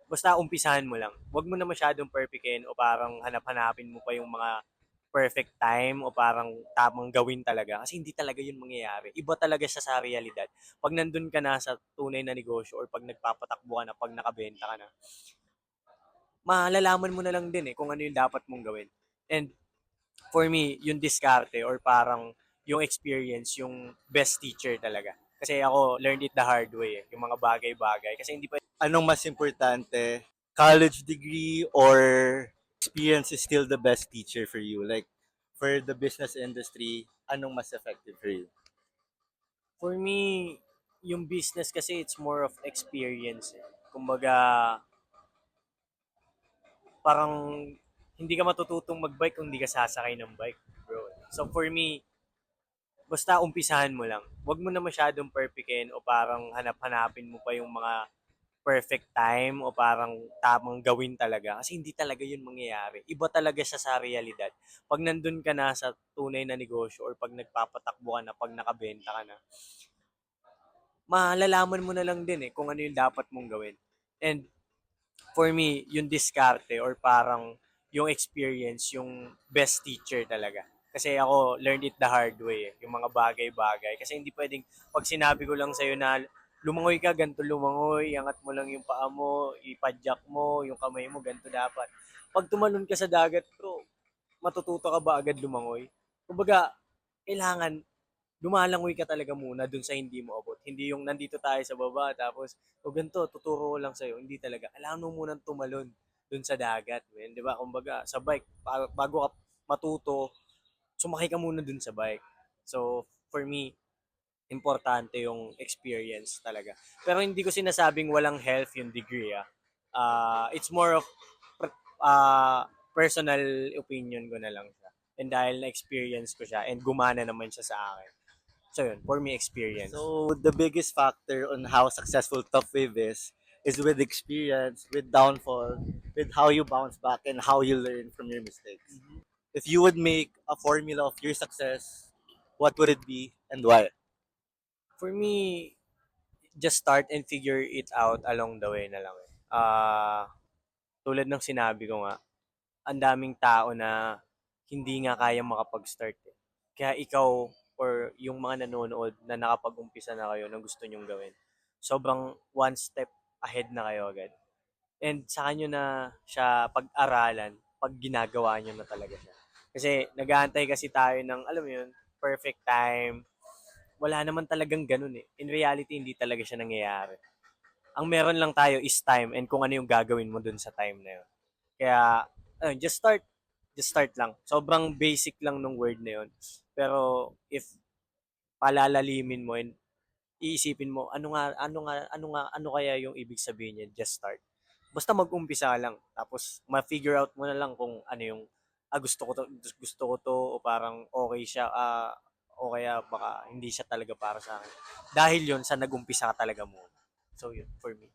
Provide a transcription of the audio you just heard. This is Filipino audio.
Basta umpisahan mo lang. Huwag mo na masyadong perfectin o parang hanap-hanapin mo pa yung mga perfect time o parang tamang gawin talaga kasi hindi talaga yun mangyayari. Iba talaga siya sa realidad. Pag nandun ka na sa tunay na negosyo or pag nagpapatakbo ka na, pag nakabenta ka na, malalaman mo na lang din kung ano yung dapat mong gawin. And for me, yung diskarte or parang yung experience, yung best teacher talaga. Kasi ako, learned it the hard way yung mga bagay-bagay. Kasi hindi pa Anong mas importante? College degree or experience is still the best teacher for you? Like, for the business industry, anong mas effective for you? For me, yung business kasi it's more of experience. Kumbaga, parang hindi ka matututong magbike kung hindi ka sasakay ng bike, bro. So for me, basta umpisahan mo lang. Huwag mo na masyadong perfectin o parang hanap-hanapin mo pa yung mga perfect time o parang tamang gawin talaga kasi hindi talaga yun mangyayari. Iba talaga siya sa realidad. Pag nandun ka na sa tunay na negosyo or pag nagpapatakbo ka na, pag nakabenta ka na, malalaman mo na lang din kung ano yung dapat mong gawin. And for me, yung diskarte or parang yung experience, yung best teacher talaga. Kasi ako, learned it the hard way yung mga bagay-bagay. Kasi hindi pwedeng, pag sinabi ko lang sa'yo na lumangoy ka, ganito lumangoy, angat mo lang yung paa mo, ipadyak mo, yung kamay mo, ganito dapat. Pag tumalon ka sa dagat, bro, matututo ka ba agad lumangoy? Kumbaga, kailangan lumalangoy ka talaga muna dun sa hindi mo abot. Hindi yung nandito tayo sa baba, tapos, o ganito, tuturo ko lang sa'yo. Hindi talaga. Kailangan mo munang tumalon dun sa dagat, man. Di ba? Kumbaga, sa bike, bago ka matuto, sumakay ka muna dun sa bike. So, for me, importante yung experience talaga. Pero hindi ko sinasabing walang health yung degree, ah. It's more of personal opinion ko na lang siya. And dahil na-experience ko siya and gumana naman siya sa akin. So yun, for me, experience. So, the biggest factor on how successful Top Wave is with experience, with downfall, with how you bounce back, and how you learn from your mistakes. If you would make a formula of your success, what would it be and why? For me, just start and figure it out along the way na lang. Tulad ng sinabi ko nga, ang daming tao na hindi nga kaya makapag-start. Kaya ikaw or yung mga nanonood na nakapag-umpisa na kayo na gusto nyong gawin, sobrang one step ahead na kayo agad. And sa kanyo na siya pag-aralan pag ginagawa nyo na talaga siya. Kasi nag-aantay kasi tayo ng, alam mo yun, perfect time. Wala naman talagang ganun In reality, hindi talaga siya nangyayari. Ang meron lang tayo is time and kung ano yung gagawin mo dun sa time na yun. Kaya, ayun, just start lang. Sobrang basic lang nung word na yun. Pero if palalalimin mo and iisipin mo ano kaya yung ibig sabihin niya, just start. Basta mag-umpisa lang tapos ma-figure out mo na lang kung ano yung gusto ko to o parang okay siya o kaya baka hindi siya talaga para sa akin. Dahil yun sa nag-umpisa ka talaga mo. So yun for me.